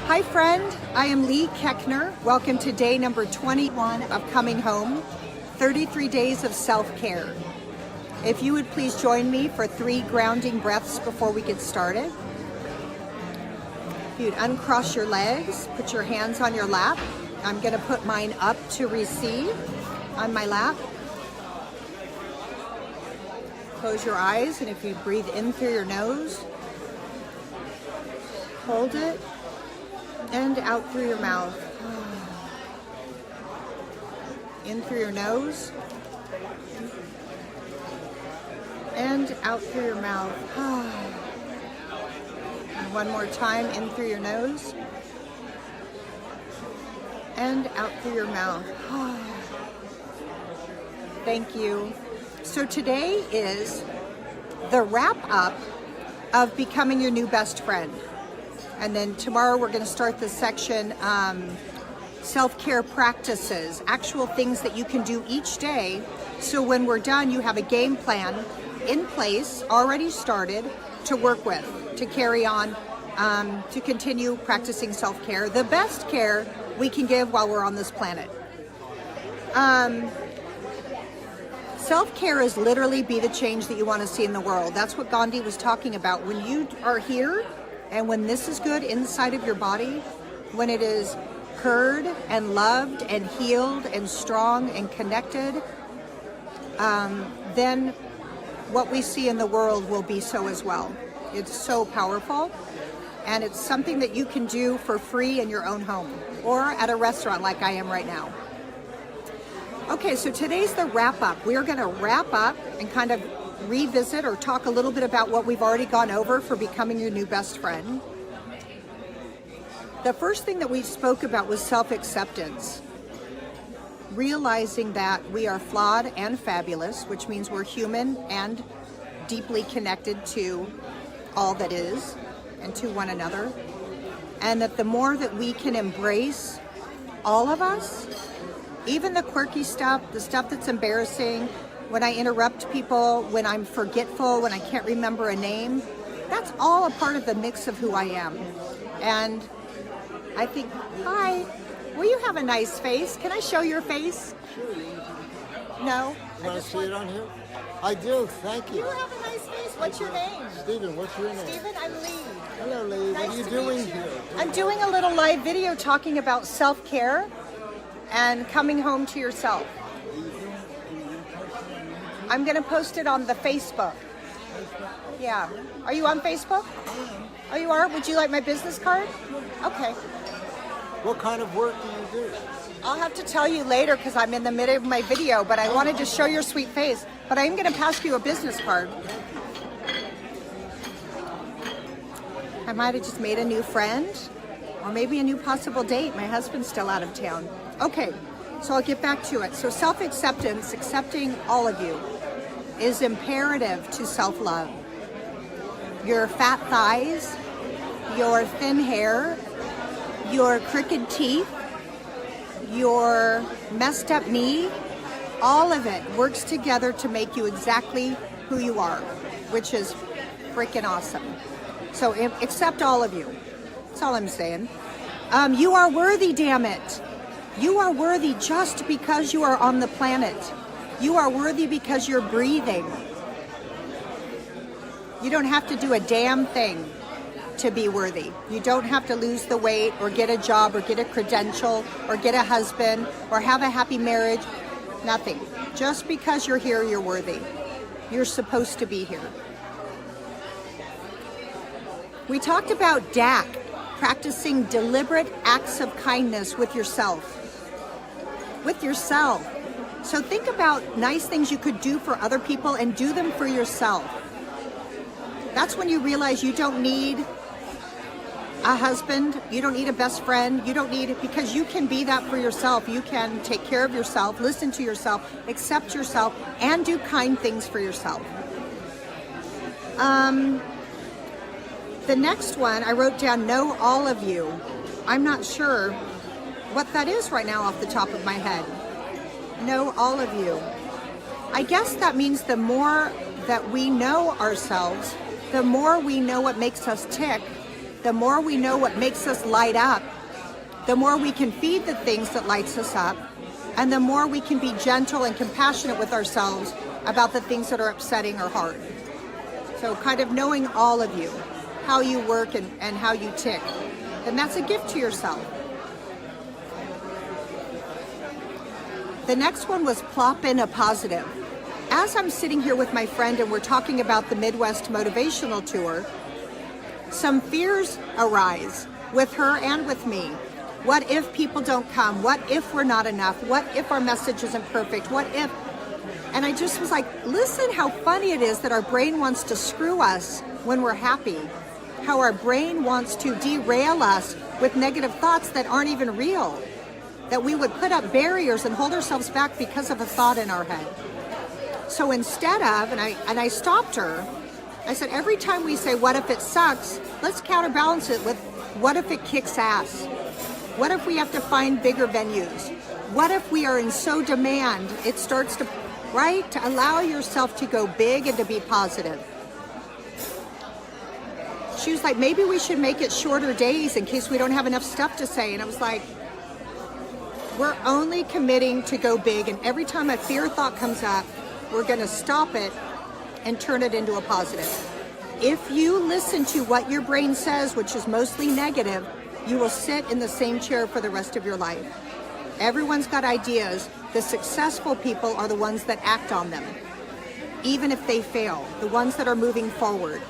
Hi friend, I am Lee Keckner. Welcome to day number 21 of Coming Home, 33 days of self-care. If you would please join me for 3 grounding breaths before we get started. If you'd uncross your legs, put your hands on your lap. I'm gonna put mine up to receive on my lap. Close your eyes, and if you breathe in through your nose, hold it, and out through your mouth. In through your nose, and out through your mouth. And one more time, in through your nose, and out through your mouth. Thank you. So today is the wrap up of becoming your new best friend. And then tomorrow we're going to start the section self-care practices, actual things that you can do each day. So when we're done, you have a game plan in place, already started, to work with, to carry on, to continue practicing self-care, the best care we can give while we're on this planet. Self-care is literally be the change that you want to see in the world. That's what Gandhi was talking about. When you are here and when this is good inside of your body, when it is heard and loved and healed and strong and connected, then what we see in the world will be so as well. It's so powerful, and it's something that you can do for free in your own home or at a restaurant like I am right now. Okay, so today's the wrap up. We're going to wrap up and kind of revisit or talk a little bit about what we've already gone over for becoming your new best friend. The first thing that we spoke about was self-acceptance. Realizing that we are flawed and fabulous, which means we're human and deeply connected to all that is and to one another. And that the more that we can embrace all of us, even the quirky stuff, the stuff that's embarrassing, when I interrupt people, when I'm forgetful, when I can't remember a name, that's all a part of the mix of who I am. And I think, hi, will you have a nice face? Can I show your face? Sure. No? You want to see it on here? I do, thank you. You have a nice face. What's your name? Stephen, what's your name? Stephen, I'm Lee. Hello, Lee. Nice What are you to doing meet you. here? I'm doing a little live video talking about self-care and coming home to yourself. I'm going to post it on the Facebook. Yeah. Are you on Facebook? Oh, you are? Would you like my business card? Okay. What kind of work do you do? I'll have to tell you later because I'm in the middle of my video, but I wanted to show your sweet face. But I'm going to pass you a business card. I might have just made a new friend or maybe a new possible date. My husband's still out of town. Okay, so I'll get back to it. So self-acceptance, accepting all of you, is imperative to self-love. Your fat thighs, your thin hair, your crooked teeth, your messed up knee, all of it works together to make you exactly who you are, which is freaking awesome. So accept all of you. That's all I'm saying. You are worthy, damn it. You are worthy just because you are on the planet. You are worthy because you're breathing. You don't have to do a damn thing to be worthy. You don't have to lose the weight or get a job or get a credential or get a husband or have a happy marriage. Nothing. Just because you're here, you're worthy. You're supposed to be here. We talked about DAC, practicing deliberate acts of kindness with yourself. With yourself. So think about nice things you could do for other people and do them for yourself. That's when you realize you don't need a husband, you don't need a best friend, you don't need it, because you can be that for yourself. You can take care of yourself, listen to yourself, accept yourself, and do kind things for yourself. The next one, I wrote down, know all of you. I'm not sure what that is right now off the top of my head. Know all of you. I guess that means the more that we know ourselves, the more we know what makes us tick, the more we know what makes us light up, the more we can feed the things that lights us up, and the more we can be gentle and compassionate with ourselves about the things that are upsetting or hard. So kind of knowing all of you, how you work and how you tick. And that's a gift to yourself. The next one was plop in a positive. As I'm sitting here with my friend and we're talking about the Midwest Motivational Tour, some fears arise with her and with me. What if people don't come? What if we're not enough? What if our message isn't perfect? What if? And I just was like, listen how funny it is that our brain wants to screw us when we're happy. How our brain wants to derail us with negative thoughts that aren't even real. That we would put up barriers and hold ourselves back because of a thought in our head. So instead of, and I stopped her, I said, every time we say, what if it sucks? Let's counterbalance it with, what if it kicks ass? What if we have to find bigger venues? What if we are in so demand, it starts to, right? To allow yourself to go big and to be positive. She was like, maybe we should make it shorter days in case we don't have enough stuff to say. And I was like, we're only committing to go big. And every time a fear thought comes up, we're going to stop it and turn it into a positive. If you listen to what your brain says, which is mostly negative, you will sit in the same chair for the rest of your life. Everyone's got ideas. The successful people are the ones that act on them, even if they fail, the ones that are moving forward.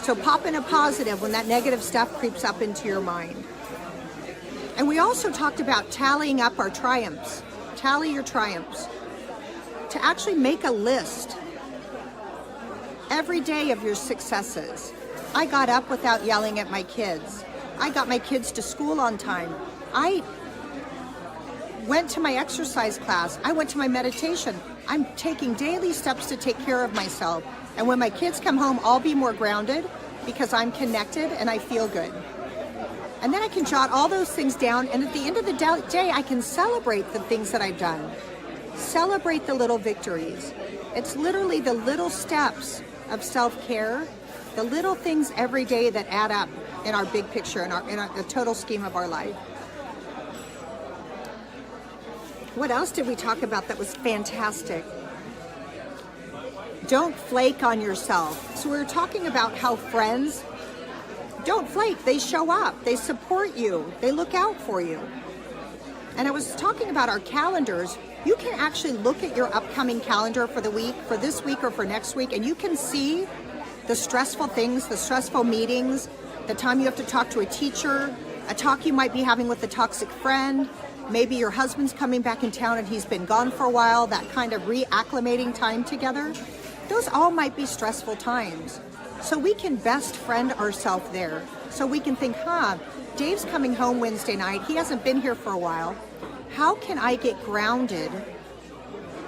So pop in a positive when that negative stuff creeps up into your mind. And we also talked about tallying up our triumphs. Tally your triumphs. To actually make a list every day of your successes. I got up without yelling at my kids. I got my kids to school on time. I went to my exercise class. I went to my meditation. I'm taking daily steps to take care of myself. And when my kids come home, I'll be more grounded because I'm connected and I feel good. And then I can jot all those things down. And at the end of the day, I can celebrate the things that I've done. Celebrate the little victories. It's literally the little steps of self-care, the little things every day that add up in our big picture, in the total scheme of our life. What else did we talk about that was fantastic? Don't flake on yourself. So we were talking about how friends don't flake. They show up. They support you. They look out for you. And I was talking about our calendars. You can actually look at your upcoming calendar for the week, for this week or for next week, and you can see the stressful things, the stressful meetings, the time you have to talk to a teacher, a talk you might be having with a toxic friend, maybe your husband's coming back in town and he's been gone for a while, that kind of reacclimating time together. Those all might be stressful times. So we can best friend ourselves there. So we can think, Dave's coming home Wednesday night. He hasn't been here for a while. How can I get grounded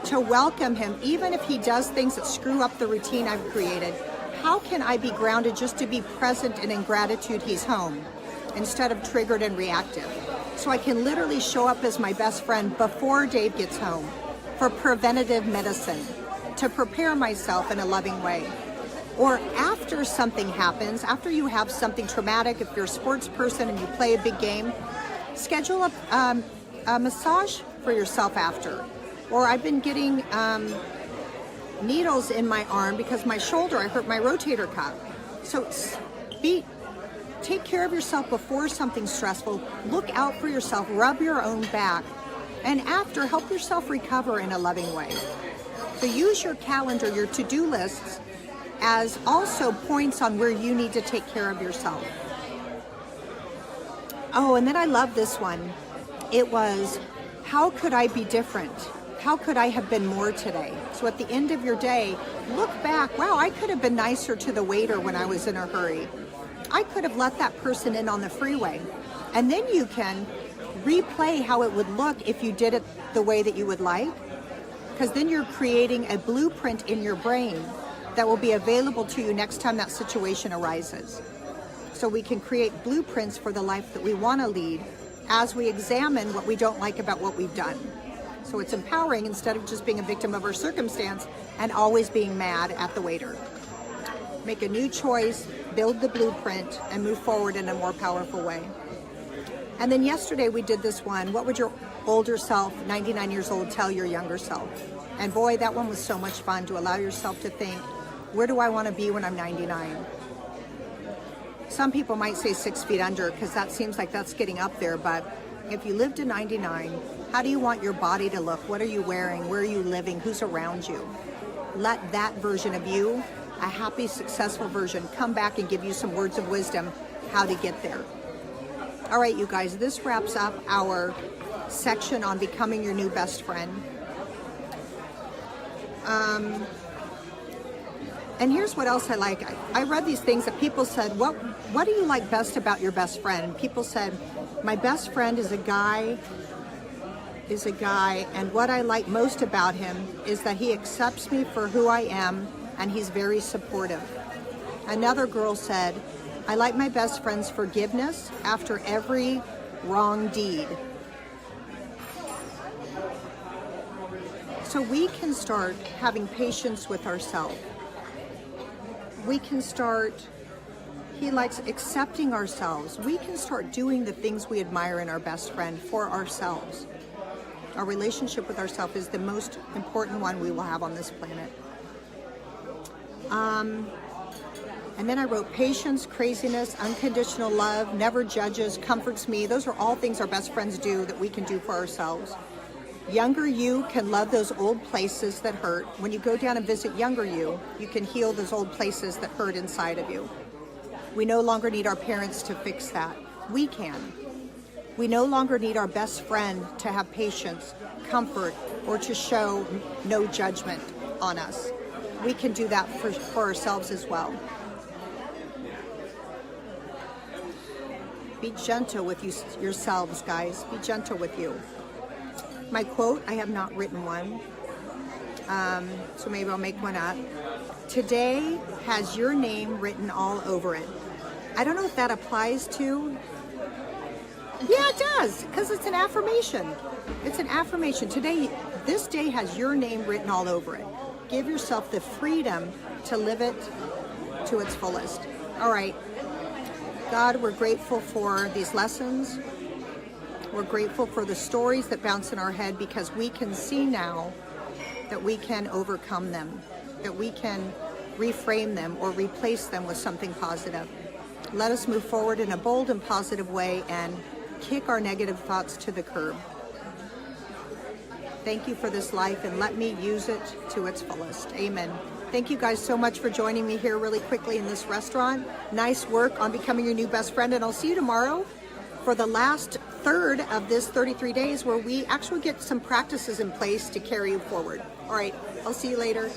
to welcome him, even if he does things that screw up the routine I've created? How can I be grounded just to be present and in gratitude he's home instead of triggered and reactive? So I can literally show up as my best friend before Dave gets home for preventative medicine, to prepare myself in a loving way. Or after something happens, after you have something traumatic, if you're a sports person and you play a big game, schedule a massage for yourself after. Or I've been getting needles in my arm because my shoulder, I hurt my rotator cuff. So take care of yourself before something stressful. Look out for yourself, rub your own back. And after, help yourself recover in a loving way. So use your calendar, your to-do lists, as also points on where you need to take care of yourself. Oh, and then I love this one. It was, how could I be different? How could I have been more today? So at the end of your day, look back. Wow, I could have been nicer to the waiter when I was in a hurry. I could have let that person in on the freeway. And then you can replay how it would look if you did it the way that you would like. Because then you're creating a blueprint in your brain that will be available to you next time that situation arises. So we can create blueprints for the life that we want to lead as we examine what we don't like about what we've done. So it's empowering instead of just being a victim of our circumstance and always being mad at the waiter. make a new choice, build the blueprint, and move forward in a more powerful way. And then yesterday we did this one. What would your older self, 99 years old, tell your younger self? And boy, that one was so much fun to allow yourself to think, where do I want to be when I'm 99? Some people might say 6 feet under because that seems like that's getting up there. But if you live to 99, how do you want your body to look? What are you wearing? Where are you living? Who's around you? Let that version of you, a happy, successful version, come back and give you some words of wisdom how to get there. All right, you guys, this wraps up our section on becoming your new best friend. And here's what else I like. I read these things that people said, what do you like best about your best friend? People said, my best friend is a guy, and what I like most about him is that he accepts me for who I am, and he's very supportive. Another girl said, I like my best friend's forgiveness after every wrong deed. So we can start having patience with ourselves. We can start, he likes accepting ourselves. We can start doing the things we admire in our best friend for ourselves. Our relationship with ourselves is the most important one we will have on this planet. And then I wrote patience, craziness, unconditional love, never judges, comforts me. Those are all things our best friends do that we can do for ourselves. Younger you can love those old places that hurt. When you go down and visit younger you, you can heal those old places that hurt inside of you. We no longer need our parents to fix that. We can. We no longer need our best friend to have patience, comfort, or to show no judgment on us. We can do that for ourselves as well. Be gentle with yourselves, guys. Be gentle with you. My quote, I have not written one, so maybe I'll make one up. Today has your name written all over it. I don't know if that applies to... Yeah, it does, because it's an affirmation. It's an affirmation. Today, this day has your name written all over it. Give yourself the freedom to live it to its fullest. All right. God, we're grateful for these lessons. We're grateful for the stories that bounce in our head because we can see now that we can overcome them, that we can reframe them or replace them with something positive. Let us move forward in a bold and positive way and kick our negative thoughts to the curb. Thank you for this life and let me use it to its fullest. Amen. Thank you guys so much for joining me here really quickly in this restaurant. Nice work on becoming your new best friend, and I'll see you tomorrow for the last third of this 33 days where we actually get some practices in place to carry you forward. All right, I'll see you later.